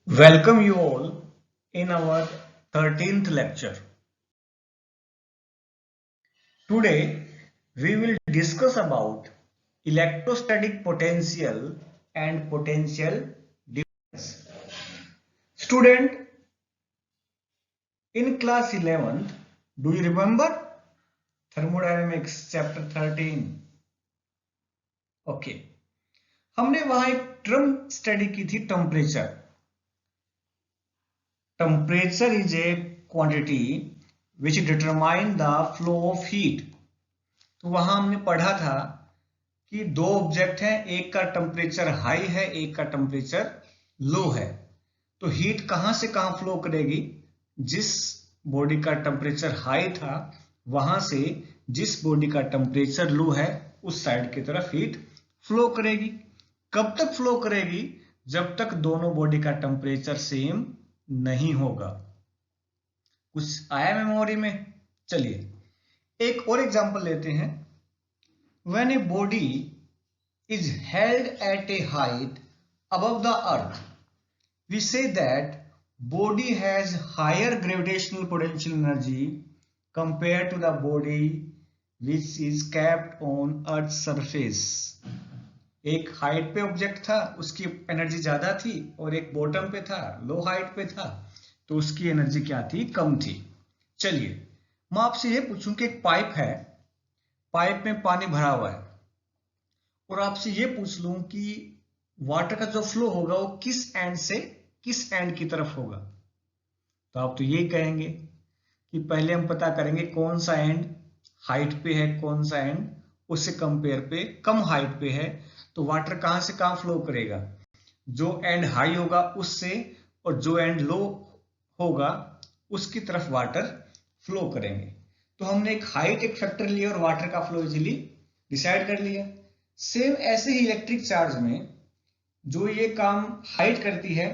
Welcome you all in our 13th lecture. Today we will discuss about electrostatic potential and potential difference. Student, in class 11th, do you remember thermodynamics chapter 13? Okay. हमने वहां एक term study की थी temperature. Temperature is a quantity which determine the flow of heat. तो वहां हमने पढ़ा था कि दो ऑब्जेक्ट हैं, एक का टेम्परेचर हाई है, एक का टेम्परेचर लो है. तो हीट कहां से कहां फ्लो करेगी? जिस बॉडी का टेम्परेचर हाई था वहां से जिस बॉडी का टेम्परेचर लो है उस साइड की तरफ हीट फ्लो करेगी. कब तक फ्लो करेगी? जब तक दोनों बॉडी का टेम्परेचर सेम नहीं होगा. कुछ आया मेमोरी में? चलिए एक और एग्जांपल लेते हैं. When a body is held at a height above the earth, we say that body has higher gravitational potential energy compared to the body which is kept on earth's surface. एक height पे object था, उसकी energy ज्यादा थी, और एक bottom पे था, लो हाइट पे था, तो उसकी एनर्जी क्या थी? कम थी. चलिए मैं आपसे ये पूछूं कि एक पाइप है, पाइप में पानी भरा हुआ है, और आपसे ये पूछ लूं कि वाटर का जो फ्लो होगा वो किस एंड से किस एंड की तरफ होगा, तो आप तो यही कहेंगे कि पहले हम पता करेंगे कौन सा एंड हाइट पे है, कौन सा एंड उससे कंपेयर पे कम हाइट पे है. तो वाटर कहां से कहां फ्लो करेगा? जो एंड हाई होगा उससे, और जो एंड लो होगा उसकी तरफ वाटर फ्लो करेंगे. तो हमने एक हाइट एक फैक्टर लिया और वाटर का फ्लो इजीली डिसाइड कर लिया. सेम ऐसे ही इलेक्ट्रिक चार्ज में जो ये काम हाइट करती है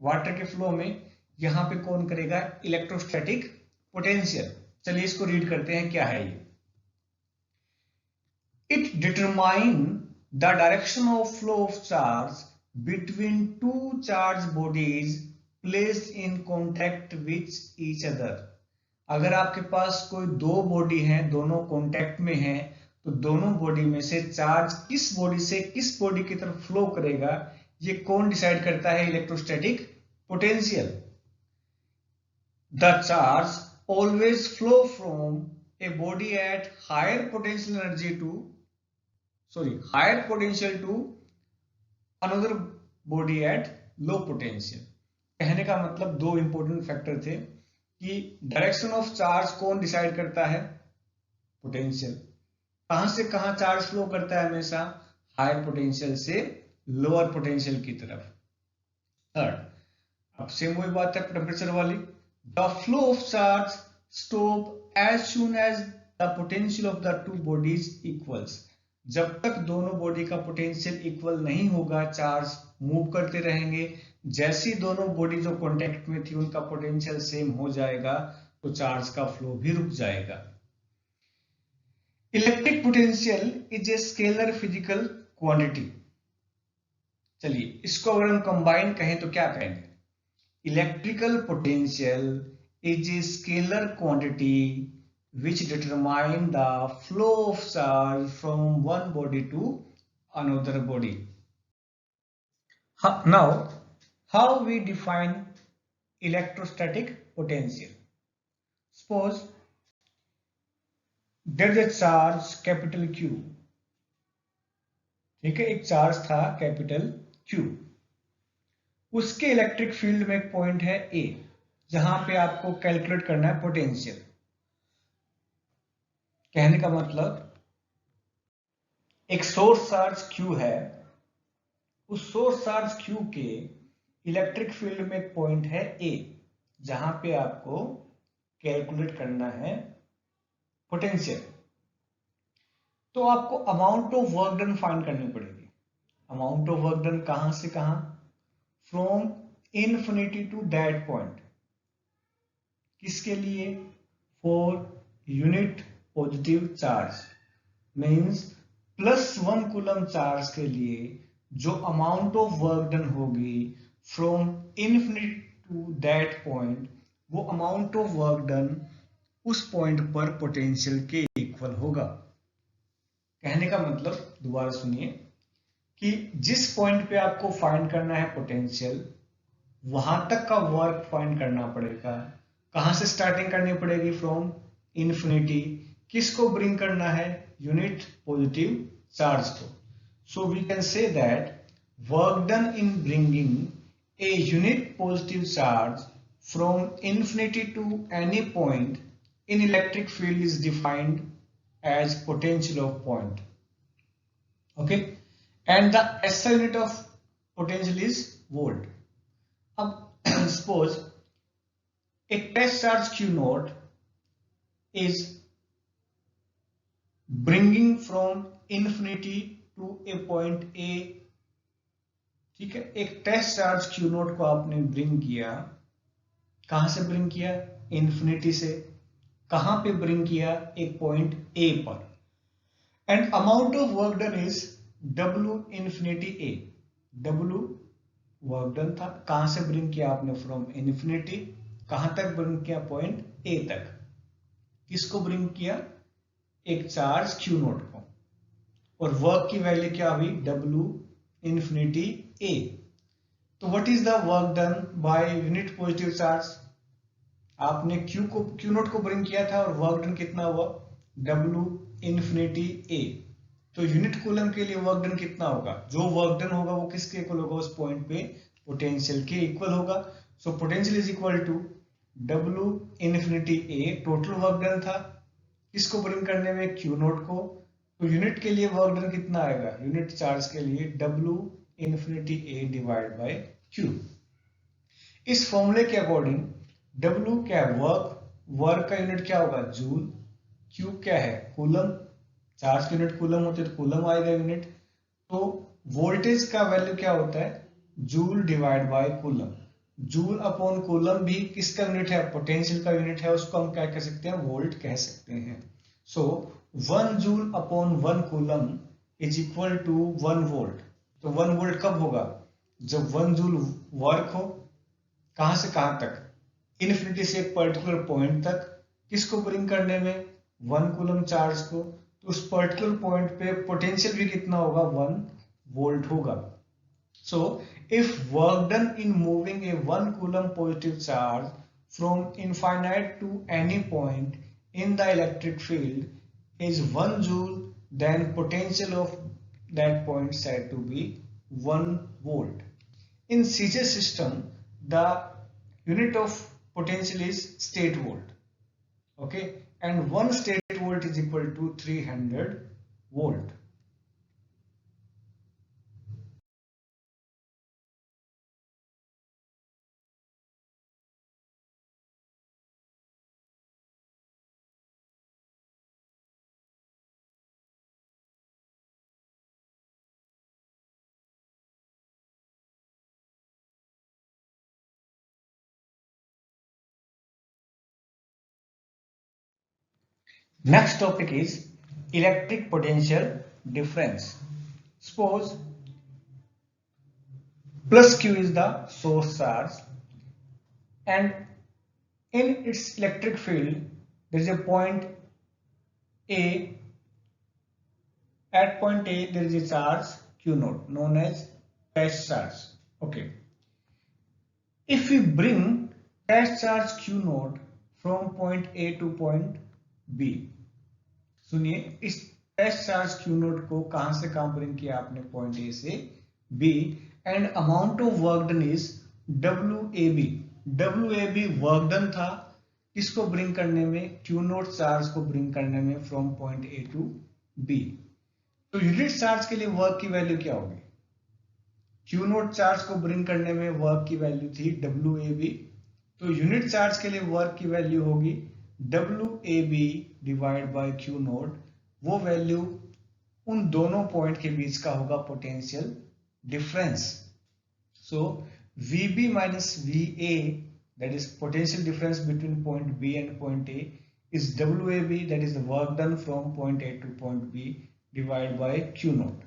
वाटर के फ्लो में, यहां पे कौन करेगा? Electrostatic potential. चलिए इसको रीड करते हैं, क्या है ये. It determine the direction of flow of charge between two charged bodies placed in contact with each other. अगर आपके पास कोई दो बॉडी हैं, दोनों कांटेक्ट में हैं, तो दोनों बॉडी में से चार्ज किस बॉडी से किस बॉडी की तरफ फ्लो करेगा, ये कौन डिसाइड करता है? Electrostatic potential. The charge always flow from a body at higher potential energy to higher potential to another body at low potential. कहने का मतलब दो इंपॉर्टेंट फैक्टर थे कि डायरेक्शन ऑफ चार्ज कौन डिसाइड करता है? पोटेंशियल. कहां से कहां चार्ज फ्लो करता है? हमेशा हायर पोटेंशियल से लोअर पोटेंशियल की तरफ. थर्ड, अब सेम वही बात है टेम्परेचर वाली. The flow of charge stop as soon as the potential of the two bodies equals. जब तक दोनों बॉडी का पोटेंशियल इक्वल नहीं होगा चार्ज मूव करते रहेंगे. जैसी दोनों बॉडी जो कांटेक्ट में थी उनका पोटेंशियल सेम हो जाएगा तो चार्ज का फ्लो भी रुक जाएगा. Electric potential is a scalar physical quantity. चलिए इसको अगर हम कंबाइन कहें तो क्या कहेंगे? Electrical potential is a scalar quantity which determine the flow of charge from one body to another body. Now, how we define electrostatic potential? Suppose there is a charge capital Q. ठीक है, एक charge था capital Q. उसके electric field में एक point है A, जहां पे आपको कैलकुलेट करना है पोटेंशियल. कहने का मतलब एक सोर्स चार्ज Q है, उस सोर्स चार्ज Q के इलेक्ट्रिक फील्ड में एक पॉइंट है A, जहां पे आपको कैलकुलेट करना है पोटेंशियल. तो आपको amount of work done find करनी पड़ेगी. अमाउंट ऑफ वर्क डन कहां से कहां? From infinity to that point. किसके लिए? For unit positive charge. Means +1 coulomb charge के लिए जो अमाउंट ऑफ वर्क डन होगी from infinity to that point, वो अमाउंट ऑफ वर्क डन उस पॉइंट पर पोटेंशियल के इक्वल होगा। कहने का मतलब दोबारा सुनिए कि जिस पॉइंट पे आपको फाइंड करना है पोटेंशियल, वहां तक का वर्क फाइंड करना पड़ेगा। कहां से स्टार्टिंग करनी पड़ेगी? From infinity. किसको ब्रिंग करना है? यूनिट पॉजिटिव चार्ज को। So we can say that work done in bringing a unit positive charge from infinity to any point in electric field is defined as potential of point. Okay, and the SI unit of potential is volt. अब suppose a test charge Q naught is bringing from infinity to a point A. ठीक है, एक test charge Q note को आपने bring किया। कहां से bring किया? इन्फिनिटी से। कहां पे ब्रिंग किया? एक पॉइंट A पर। And amount of work done is W infinity A। W work done था। कहां से ब्रिंग किया आपने? From infinity. कहां तक ब्रिंग किया? पॉइंट A तक। किसको ब्रिंग किया? एक चार्ज Q नोट को। और वर्क की वैल्यू क्या हुई? W infinity A। तो what is the work done by unit positive charge? आपने Q नोट को ब्रिंग किया था और वर्क डन कितना हुआ? W infinity A। तो यूनिट कूलम के लिए वर्क डन कितना होगा? जो वर्क डन होगा वो किसके इक्वल होगा? उस पॉइंट पे पोटेंशियल के इक्वल होगा। So potential is equal to W infinity A। Total work done था किसको ब्रिंग करने में? Q नोट को। तो यूनिट के लिए वर्क डन कितना आएगा? यूनिट चार्ज के लिए W infinity A divide by Q। इस फॉर्मूले के अकॉर्डिंग W क्या है? वर्क का यूनिट क्या होगा? जूल। Q क्या है? कूलम। चार्ज की यूनिट कूलम होती है तो कूलम आएगा यूनिट। तो वोल्टेज का वैल्यू क्या होता है? Joule divide by coulomb. Joule upon coulomb भी किसका यूनिट है? पोटेंशियल का यूनिट है। उसको हम क्या कह सकते हैं? वोल्ट कह सकते हैं। So 1 joule upon 1 coulomb is equal to 1 volt. तो 1 वोल्ट कब होगा? जब 1 जूल वर्क हो। कहां से कहां तक? इन्फिनिटी से एक पर्टिकुलर पॉइंट तक। किसको ब्रिंग करने में? 1 कूलम चार्ज को। तो उस पर्टिकुलर पॉइंट पे पोटेंशियल भी कितना होगा? 1 वोल्ट होगा। So if work done in moving a 1 coulomb positive charge from infinite to any point in the electric field is 1 joule, then potential of that point said to be 1 volt. In CJ system, the unit of potential is state volt. Okay, and 1 state volt is equal to 300 volt. Next topic is electric potential difference. Suppose plus Q is the source charge and in its electric field there is a point A. At point A there is a charge Q naught known as test charge. Okay, if we bring test charge Q naught from point A to point B, सुनिए, इस test charge Q note को कहां से कहां bring किया आपने? Point A से B, and amount of work done is WAB। WAB work done था किसको ब्रिंग करने में? Q नोट चार्ज को ब्रिंग करने में from point A to B। तो यूनिट चार्ज के लिए वर्क की वैल्यू क्या होगी? Q नोट चार्ज को ब्रिंग करने में वर्क की वैल्यू थी WAB। तो यूनिट चार्ज के लिए वर्क की वैल्यू होगी WAB divide by Q note. वो वैल्यू उन दोनों पॉइंट के बीच का होगा potential difference. So VB minus VA, that is potential difference between point B and point A, is WAB, that is the work done from point A to point B divided by Q naught.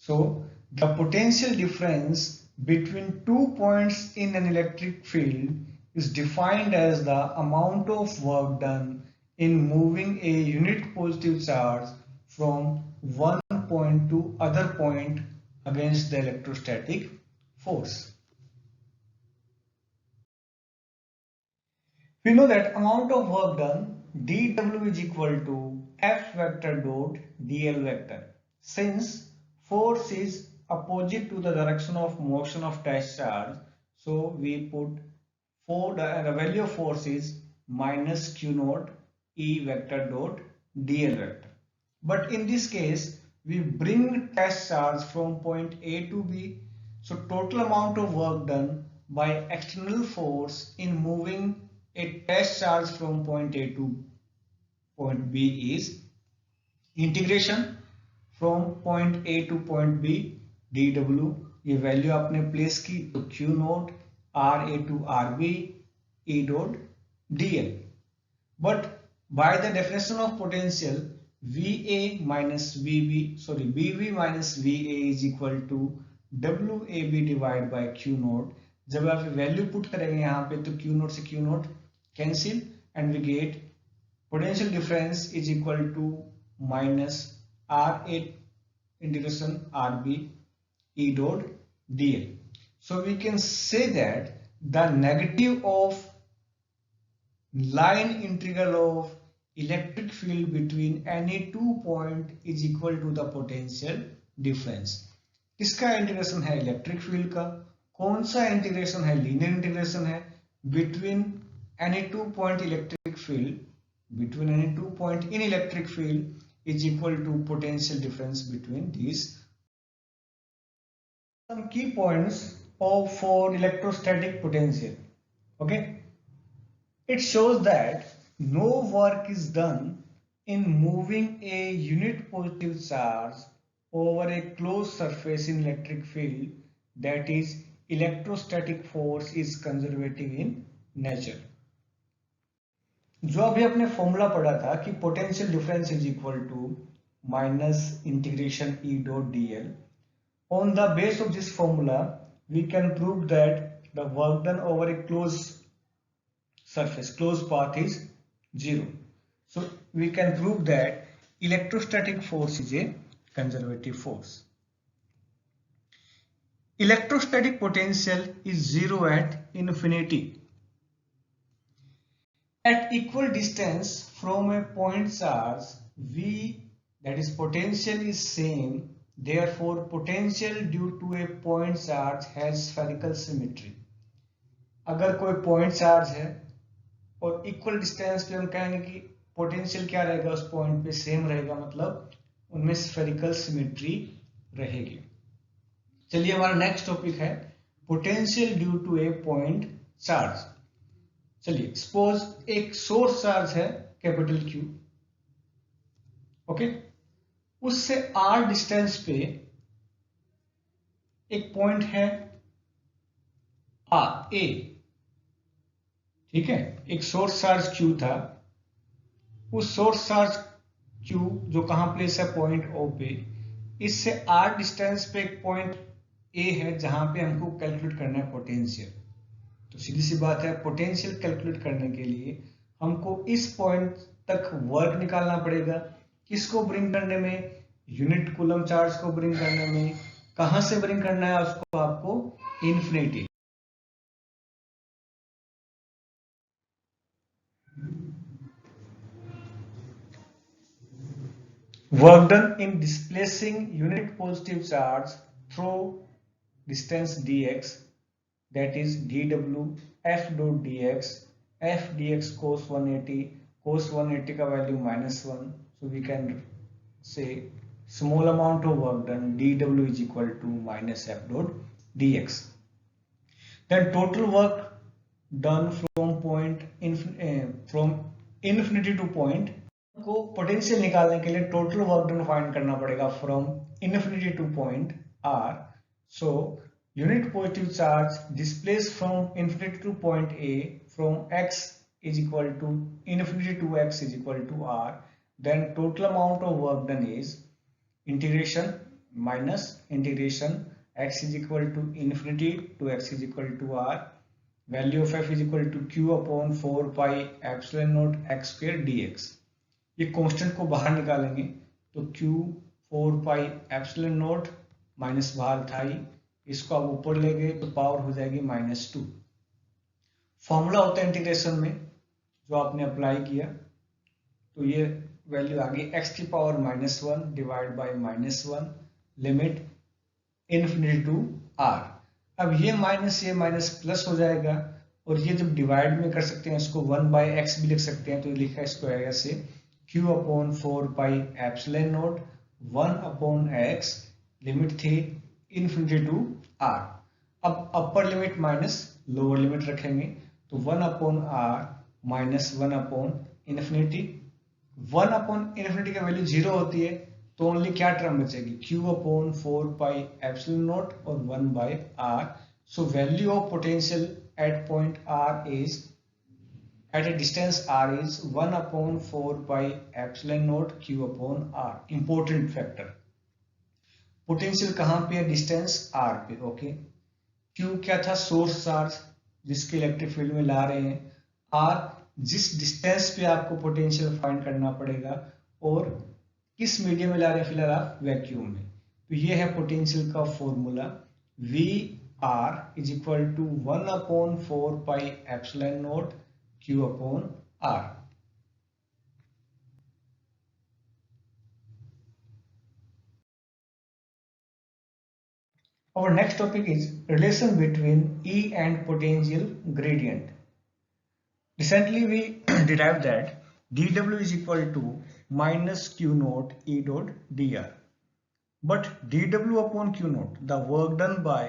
So the potential difference between 2 points in an electric field is defined as the amount of work done in moving a unit positive charge from one point to other point against the electrostatic force. We know that amount of work done dW is equal to F vector dot dl vector. Since force is opposite to the direction of motion of test charge, so we put the value of force is minus q naught E vector dot dl vector. But in this case, we bring test charge from point A to B. So total amount of work done by external force in moving a test charge from point A to point B is integration from point A to point B dw. ये value आपने place की तो q note r a to r b e dot dl. But by the definition of potential, VA minus BV minus VA is equal to WAB divided by Q naught. जब आप value put करेंगे यहाँ पे तो Q naught से Q naught cancel and we get potential difference is equal to minus RA integration RB E dot dl. So we can say that the negative of line integral of electric field between any 2 point is equal to the potential difference. किसका integration है electric field का, कौन सा integration है linear integration है between any 2 point electric field between any 2 point in electric field is equal to potential difference between these. Some key points of for electrostatic potential. Okay, it shows that no work is done in moving a unit positive charge over a closed surface in electric field, that is electrostatic force is conservative in nature. जो अभी अपने formula पढ़ा था कि potential difference is equal to minus integration E dot dl. On the base of this formula, we can prove that the work done over a closed surface, closed path is 0. So we can prove that electrostatic force is a conservative force. Electrostatic potential is 0 at infinity. At equal distance from a point charge, V, that is potential, is same. Therefore, potential due to a point charge has spherical symmetry. अगर कोई point charge है और equal distance पे हम कहेंगे कि potential क्या रहेगा उस पॉइंट पे सेम रहेगा, मतलब उनमें स्फेरिकल सिमेट्री रहेगी. चलिए हमारा नेक्स्ट टॉपिक है potential due to a point charge. चलिए सपोज एक सोर्स चार्ज है कैपिटल Q. ओके, उससे r डिस्टेंस पे एक पॉइंट है A. ठीक है, एक सोर्स चार्ज Q था. उस सोर्स चार्ज Q जो कहां प्लेस है पॉइंट O पे, इससे r डिस्टेंस पे एक पॉइंट A है जहां पे हमको कैलकुलेट करना है पोटेंशियल. तो सीधी सी बात है, पोटेंशियल कैलकुलेट करने के लिए हमको इस पॉइंट तक वर्क निकालना पड़ेगा. किसको ब्रिंग करने में, यूनिट कूलम चार्ज को ब्रिंग करने में. कहां से ब्रिंग करना है उसको, आपको infinity. Work done in displacing unit positive charge through distance dx, that is dw f dot dx. F dx cos 180, cos 180 का value -1. So we can say small amount of work done dw is equal to minus f dot dx. Then total work done from from infinity to point को potential निकालने के लिए total work done find करना पड़ेगा from infinity two point r. So unit positive charge displace from infinity two point A from x is equal to infinity to x is equal to r. Then total amount of work done is integration minus integration x is equal to infinity to x is equal to r, value of f is equal to q upon 4 pi epsilon not x square dx। ये constant को बाहर निकालेंगे तो q 4 pi epsilon not minus बाहर था ही, इसको आप ऊपर ले गए तो पावर हो जाएगी -2। फॉर्मूला होता है इंटीग्रेशन में जो आपने अप्लाई किया, तो ये वैल्यू आ गई x की power -1 divide by -1 limit infinity to r। अब ये माइनस प्लस हो जाएगा, और ये जब डिवाइड में कर सकते हैं इसको 1/x भी लिख सकते हैं, तो लिखा इसको आएगा से q upon 4 pi epsilon not 1/x limit थी इन्फिनिटी टू r। अब upper limit minus lower limit रखेंगे तो 1/r माइनस 1/इन्फिनिटी। 1/इन्फिनिटी का वैल्यू 0 होती है तो ओनली क्या टर्म बचेगी, q upon 4 pi epsilon naught और 1/r। So value of potential at point r is at a distance r is 1/4 pi epsilon naught q upon r। Important factor, potential कहां पे है, distance r पे। Okay, q क्या था, source charge जिसके electric field में ला रहे हैं, r जिस डिस्टेंस पे आपको पोटेंशियल फाइंड करना पड़ेगा, और किस मीडियम में ला रहे हैं, फिलहाल आप वैक्यूम में। तो ये है पोटेंशियल का formula, V R is equal to 1/4 pi epsilon naught Q upon R। Our next topic is relation between E and potential gradient. Recently we derived that dW is equal to minus Q naught E dot dr. But dW upon Q naught, the work done by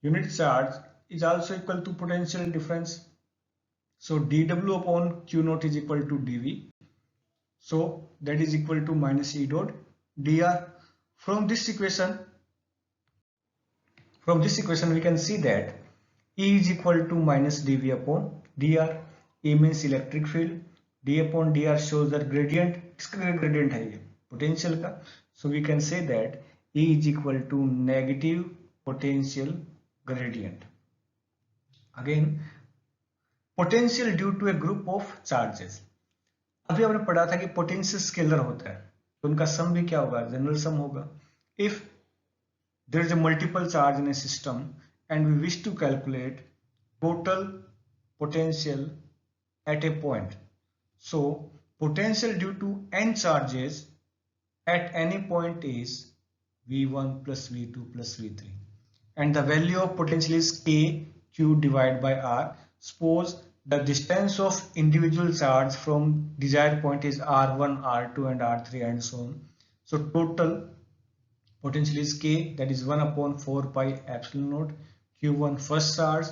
unit charge, is also equal to potential difference. So dW upon Q naught is equal to dV. So that is equal to minus E dot dr. From this equation we can see that E is equal to minus dV upon dr. E means electric field, d upon dr shows the gradient, इसका gradient है ये potential का, so we can say that E is equal to negative potential gradient. Again, potential due to a group of charges. अभी हमने पढ़ा था कि potential scalar होता है तो उनका सम भी क्या होगा, जनरल सम होगा। If there is a multiple charge in a system and we wish to calculate total potential at a point, so potential due to n charges at any point is V1 plus V2 plus V3, and the value of potential is K Q divided by R. Suppose the distance of individual charge from desired point is R1, R2 and R3 and so on. So total potential is K, that is 1/4 pi epsilon naught Q1 first charge,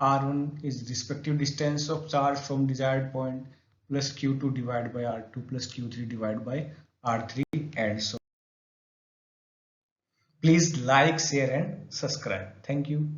R1 is respective distance of charge from desired point, plus Q2 divided by R2 plus Q3 divided by R3 and so on. Please like, share and subscribe. Thank you.